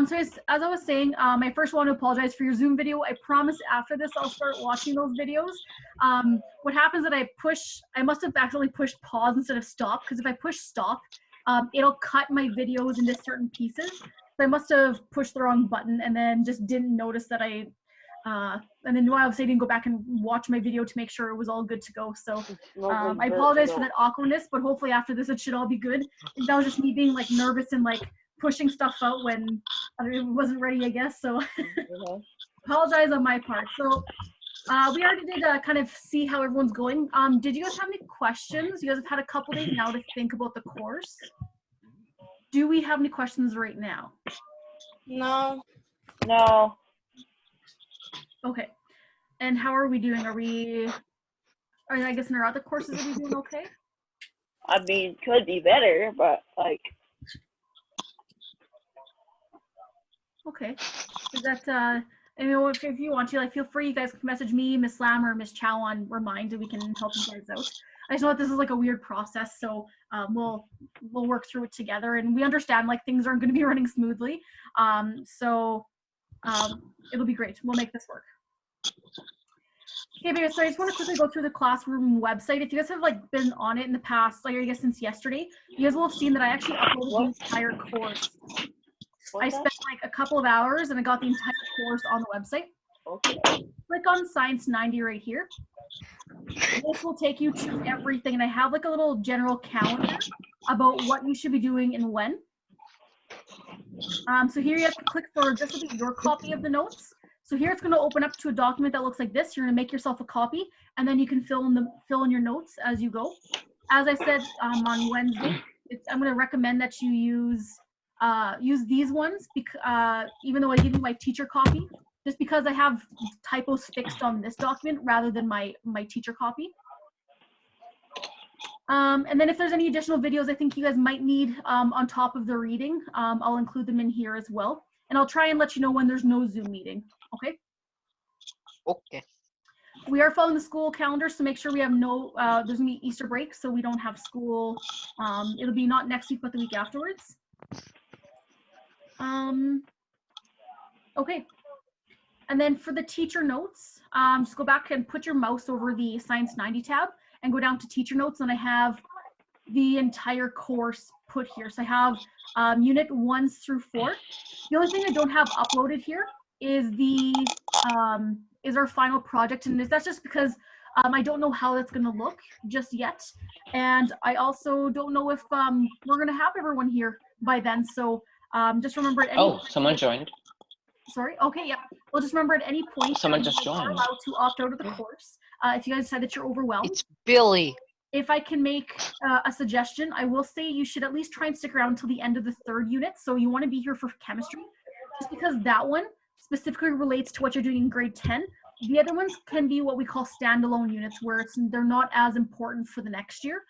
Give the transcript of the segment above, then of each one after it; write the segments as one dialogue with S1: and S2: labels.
S1: So as I was saying, I first want to apologize for your Zoom video. I promise after this, I'll start watching those videos. What happens is that I must have accidentally pushed pause instead of stop, because if I push stop, it'll cut my videos into certain pieces. So I must have pushed the wrong button and then just didn't notice that and then obviously I didn't go back and watch my video to make sure it was all good to go. So I apologize for that awkwardness, but hopefully after this, it should all be good. And that was just me being like nervous and like pushing stuff out when it wasn't ready, I guess. So apologize on my part. So we already did kind of see how everyone's going. Did you guys have any questions? You guys have had a couple days now to think about the course. Do we have any questions right now?
S2: No.
S3: No.
S1: Okay. And how are we doing? I guess in our other courses, are we doing okay?
S3: I mean, could be better, but like.
S1: Okay. Is that, if you want to, like, feel free, you guys can message me, Miss Lam or Miss Chow on Remind, and we can help you guys out. I just know that this is like a weird process, so we'll work through it together, and we understand like things aren't going to be running smoothly. It'll be great. We'll make this work. Okay, baby, so I just want to quickly go through the classroom website. If you guys have like been on it in the past, like I guess since yesterday, you guys will have seen that I actually uploaded the entire course. I spent like a couple of hours and I got the entire course on the website.
S3: Okay.
S1: Click on Science 90 right here. This will take you to everything, and I have like a little general calendar about what you should be doing and when. So here you have to click for just your copy of the notes. So here it's going to open up to a document that looks like this. You're going to make yourself a copy, and then you can fill in your notes as you go. As I said on Wednesday, I'm going to recommend that you use these ones, even though I give you my teacher copy, just because I have typos fixed on this document rather than my teacher copy. And then if there's any additional videos I think you guys might need on top of the reading, I'll include them in here as well. And I'll try and let you know when there's no Zoom meeting, okay?
S4: Okay.
S1: We are following the school calendar, so make sure we have there's gonna be Easter break, so we don't have school. It'll be not next week, but the week afterwards. Okay. And then for the teacher notes, just go back and put your mouse over the Science 90 tab and go down to teacher notes, and I have the entire course put here. So I have unit 1 through 4. The only thing I don't have uploaded here is is our final project, and that's just because I don't know how that's going to look just yet, and I also don't know if we're going to have everyone here by then. So just remember at any
S4: Oh, someone joined.
S1: Sorry. Okay. Yeah. Well, just remember at any point
S4: Someone just
S1: you are
S4: joined.
S1: allowed to opt out of the course if you guys decide that you're overwhelmed.
S4: It's Billy.
S1: If I can make a suggestion, I will say you should at least try and stick around until the end of the 3rd unit. So you want to be here for chemistry, just because that one specifically relates to what you're doing in grade 10. The other ones can be what we call standalone units, where they're not as important for the next year.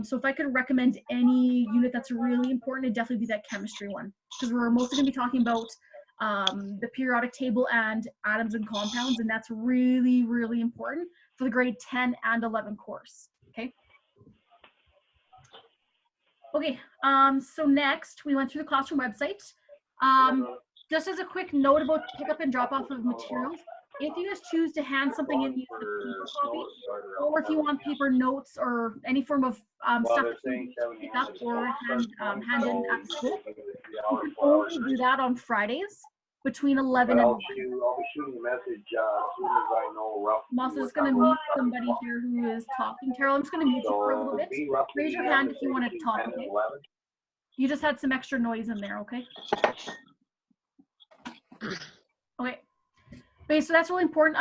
S1: So if I could recommend any unit that's really important, it'd definitely be that chemistry one, because we're mostly going to be talking about the periodic table and atoms and compounds, and that's really, really important for the grade 10 and 11 course. Okay, so next we went through the classroom website. Just as a quick note about pickup and drop off of materials, if you guys choose to hand something in, use the paper copy, or if you want paper notes or any form of stuff to pick up or hand in at the school, you can only do that on Fridays between 11 and 1.
S5: I'll be shooting a message as soon as I know roughly.
S1: I'm also just going to mute somebody here who is talking. Carol, I'm just going to mute you for a little bit. Raise your hand if you want to talk, okay? You just had some extra noise in there, okay? Okay. Okay, so that's really important.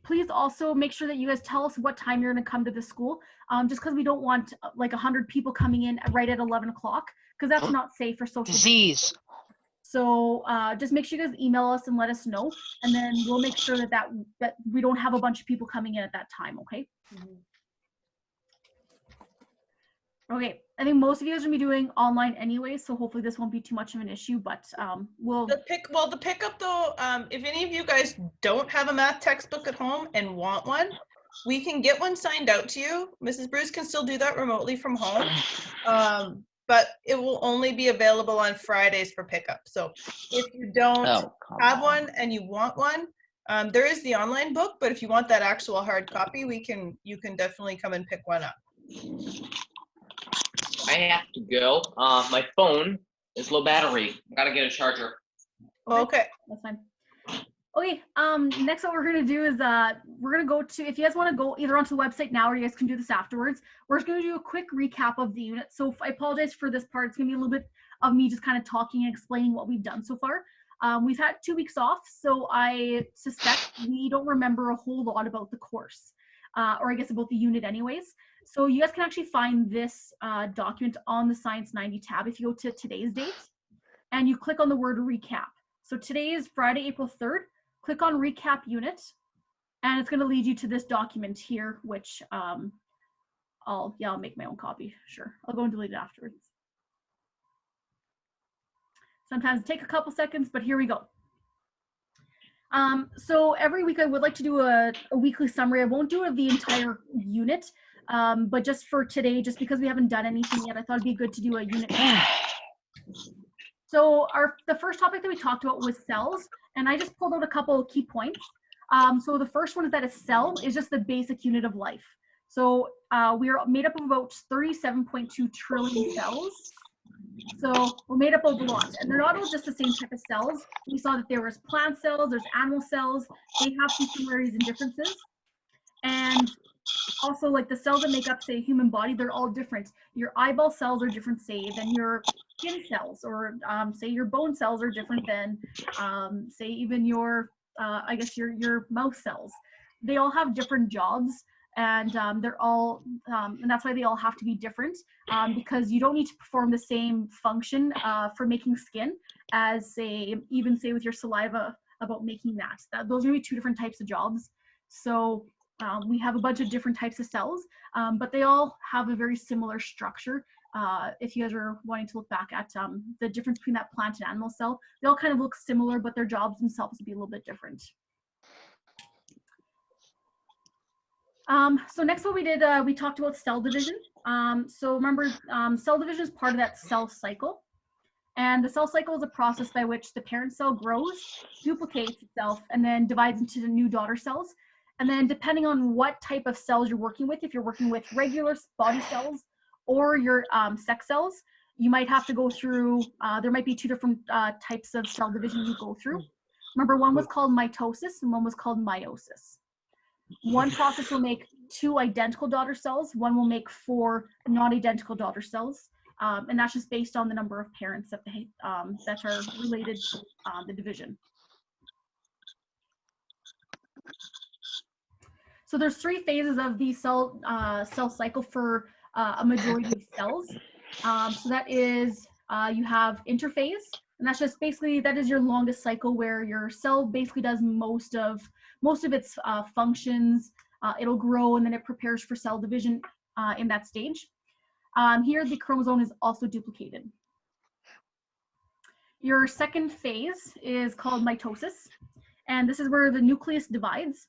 S1: Please also make sure that you guys tell us what time you're going to come to the school, just because we don't want like 100 people coming in right at 11 o'clock, because that's not safe for social
S4: disease.
S1: So just make sure you guys email us and let us know, and then we'll make sure that we don't have a bunch of people coming in at that time, okay? Okay, I think most of you guys are going to be doing online anyway, so hopefully this won't be too much of an issue, but we'll...
S2: The pickup though, if any of you guys don't have a math textbook at home and want one, we can get one signed out to you. Mrs. Bruce can still do that remotely from home. but it will only be available on Fridays for pickup. So if you don't
S4: Oh, come
S2: have
S4: on.
S2: one and you want one, there is the online book, but if you want that actual hard copy, you can definitely come and pick one up.
S6: I have to go. My phone is low battery. Gotta get a charger.
S2: Okay.
S1: That's fine. Okay, next what we're gonna do is we're gonna go to, if you guys wanna go either onto the website now or you guys can do this afterwards, we're just gonna do a quick recap of the unit. So I apologize for this part, it's gonna be a little bit of me just kind of talking and explaining what we've done so far. We've had 2 weeks off, so I suspect we don't remember a whole lot about the course, or I guess about the unit anyways. So you guys can actually find this document on the Science 90 tab if you go to today's date and you click on the word recap. So today is Friday, April 3rd. Click on recap unit and it's going to lead you to this document here, which I'll make my own copy. Sure. I'll go and delete it afterwards. Sometimes take a couple seconds, but here we go. So every week I would like to do a weekly summary. I won't do the entire unit, but just for today, just because we haven't done anything yet, I thought it'd be good to do a unit. So the first topic that we talked about was cells, and I just pulled out a couple of key points. So the first one is that a cell is just the basic unit of life. So we are made up of about 37.2 trillion cells. So we're made up of a lot, and they're not all just the same type of cells. We saw that there was plant cells, there's animal cells. They have some similarities and differences. And also, like the cells that make up, say, a human body, they're all different. Your eyeball cells are different, say, than your skin cells, or say your bone cells are different than, say, even your, I guess, your mouth cells. They all have different jobs, and they're all, and that's why they all have to be different, because you don't need to perform the same function for making skin as, say, even say with your saliva about making that. Those are going to be 2 different types of jobs. So we have a bunch of different types of cells, but they all have a very similar structure. If you guys are wanting to look back at the difference between that plant and animal cell, they all kind of look similar, but their jobs themselves would be a little bit different. So next what we did, we talked about cell division. So remember, cell division is part of that cell cycle. And the cell cycle is a process by which the parent cell grows, duplicates itself, and then divides into the new daughter cells. And then depending on what type of cells you're working with, if you're working with regular body cells or your sex cells, you might have to go through, there might be 2 different types of cell division you go through. Remember, one was called mitosis and one was called meiosis. One process will make 2 identical daughter cells, one will make 4 non-identical daughter cells, and that's just based on the number of parents that that are related to the division. So there's 3 phases of the cell cycle for a majority of cells. So that is, you have interphase, and that's just basically, that is your longest cycle where your cell basically does most of its functions. It'll grow and then it prepares for cell division in that stage. Here the chromosome is also duplicated. Your second phase is called mitosis, and this is where the nucleus divides.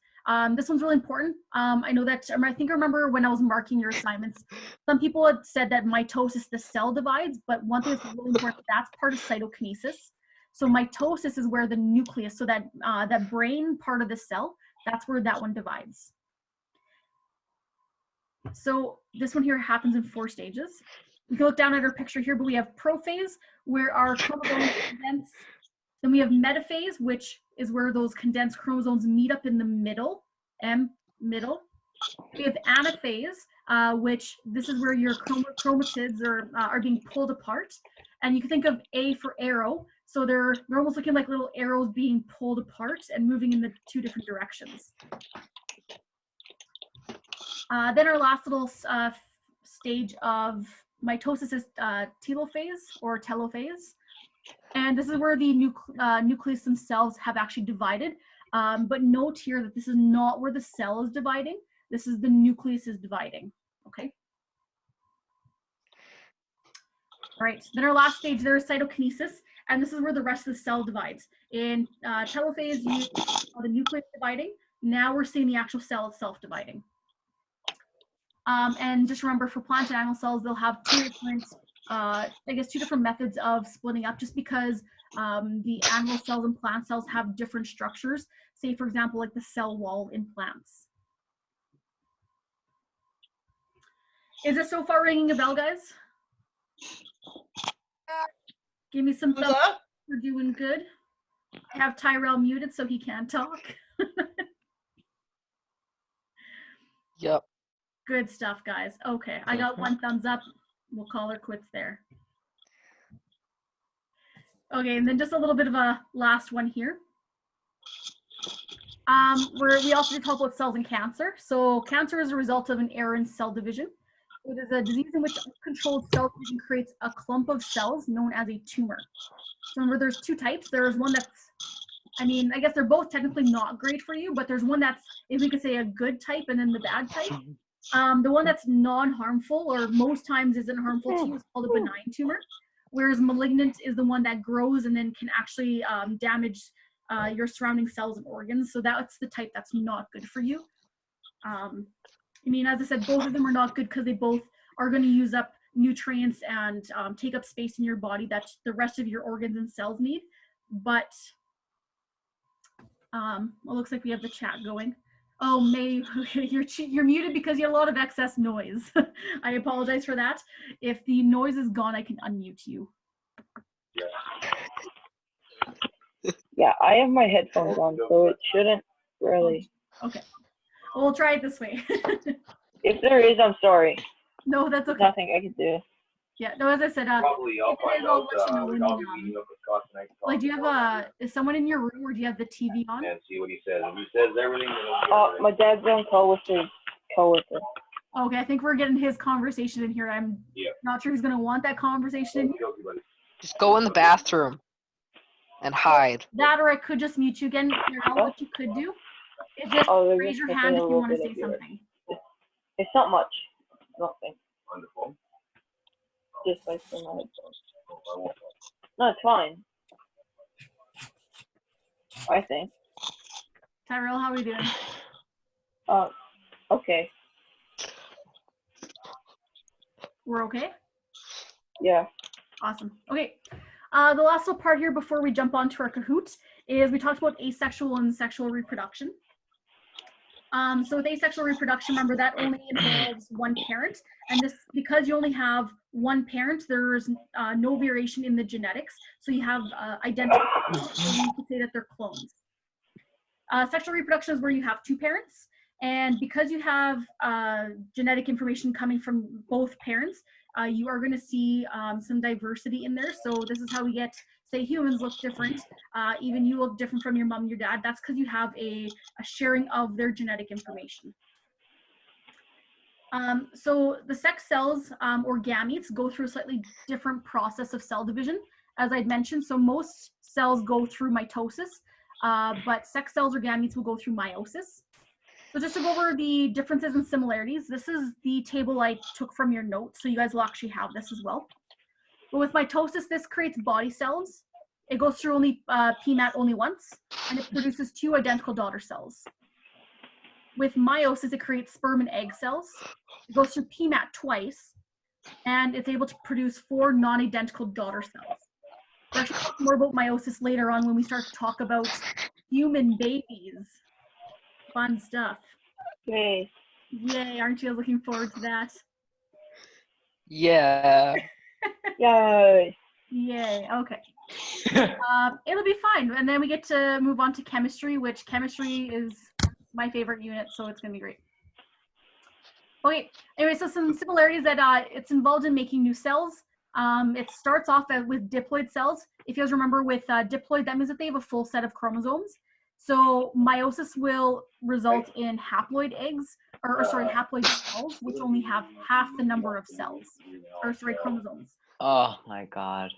S1: This one's really important. I know that, I think I remember when I was marking your assignments, some people had said that mitosis, the cell divides, but one thing that's really important, that's part of cytokinesis. So mitosis is where the nucleus, so that, that brain part of the cell, that's where that one divides. So this one here happens in 4 stages. We can look down at our picture here, but we have prophase, where our chromosomes condense. Then we have metaphase, which is where those condensed chromosomes meet up in the middle, middle. We have anaphase, which this is where your chromatids are being pulled apart. And you can think of A for arrow. So they're almost looking like little arrows being pulled apart and moving in the 2 different directions. Then our last little stage of mitosis is telophase or telophase. And this is where the nucleus themselves have actually divided. But note here that this is not where the cell is dividing. This is the nucleus is dividing, okay? All right, then our last stage there is cytokinesis, and this is where the rest of the cell divides. In telophase, you saw the nucleus dividing. Now we're seeing the actual cell itself dividing. And just remember, for plant and animal cells, they'll have 2 different I guess, two different methods of splitting up, just because the animal cells and plant cells have different structures. Say, for example, like the cell wall in plants. Is it so far ringing a bell, guys? Give me some
S2: Thumbs
S1: thumbs up.
S2: up?
S1: We're doing good. I have Tyrell muted so he can't talk.
S4: Yep.
S1: Good stuff, guys. Okay, I got one thumbs up. We'll call her quits there. Okay, and then just a little bit of a last one here. We also did talk about cells and cancer. So cancer is a result of an error in cell division. It is a disease in which uncontrolled cell division creates a clump of cells known as a tumor. So remember, there's two types. There's one that's, I mean, I guess they're both technically not great for you, but there's one that's, if we could say, a good type, and then the bad type. The one that's non-harmful, or most times isn't harmful to you, is called a benign tumor, whereas malignant is the one that grows and then can actually damage your surrounding cells and organs. So that's the type that's not good for you. I mean, as I said, both of them are not good because they both are going to use up nutrients and take up space in your body that the rest of your organs and cells need. But well, it looks like we have the chat going. Oh, May, you're muted because you had a lot of excess noise. I apologize for that. If the noise is gone, I can unmute you.
S3: Yeah, I have my headphones on, so it shouldn't really.
S1: Okay. Well, we'll try it this way.
S3: If there is, I'm sorry.
S1: No, that's okay.
S3: Nothing I can do.
S1: Yeah, no, as I said,
S5: Probably I'll
S1: if it is,
S5: find
S1: I'll
S5: out,
S1: let you know when
S5: I'll
S1: you,
S5: be meeting up with Scott tonight. to
S1: like, do you
S5: talk
S1: have is someone in your room, or do you have the TV on?
S5: and see what he says. If he says everything, then he'll be
S3: My dad's on call with his coworker.
S1: Okay, I think we're getting his conversation in here. I'm not sure he's going to want that conversation in here.
S5: okay, buddy.
S4: Just go in the bathroom and hide.
S1: That, or I could just mute you again. Carol, what you could do is just
S3: There's
S1: raise
S3: just
S1: your
S3: something
S1: hand
S3: a
S1: if you
S3: little
S1: want to
S3: bit
S1: say
S3: up here.
S1: something.
S3: It's not much. Nothing.
S5: On the phone?
S3: Just like my headphones.
S5: Oh, I won't.
S3: No, it's fine. I think.
S1: Tyrell, how are we doing?
S3: Okay.
S1: We're okay?
S3: Yeah.
S1: Awesome. Okay. The last little part here before we jump on to our Kahoot is we talked about asexual and sexual reproduction. So with asexual reproduction, remember that only involves one parent, and this, because you only have one parent, there's no variation in the genetics, so you have identical, so you could say that they're clones. Sexual reproduction is where you have two parents, and because you have genetic information coming from both parents, you are going to see some diversity in there. So this is how we get, say, humans look different. Even you look different from your mom and your dad. That's because you have a sharing of their genetic information. So the sex cells or gametes go through a slightly different process of cell division, as I'd mentioned. So most cells go through mitosis, but sex cells or gametes will go through meiosis. So just to go over the differences and similarities, this is the table I took from your notes, so you guys will actually have this as well. But with mitosis, this creates body cells. It goes through only PMAT only once, and it produces two identical daughter cells. With meiosis, it creates sperm and egg cells. It goes through PMAT twice, and it's able to produce 4 non-identical daughter cells. We'll actually talk more about meiosis later on when we start to talk about human babies. Fun stuff.
S3: Yay.
S1: Yay, aren't you looking forward to that?
S4: Yeah.
S3: Yay.
S1: Yay, okay. It'll be fine. And then we get to move on to chemistry, which chemistry is my favorite unit, so it's gonna be great. Okay, anyway, so some similarities that it's involved in making new cells. It starts off with diploid cells. If you guys remember with diploid, that means that they have a full set of chromosomes. So meiosis will result in haploid eggs, or sorry, haploid cells, which only have half the number of cells, or sorry, chromosomes.
S6: Oh my god.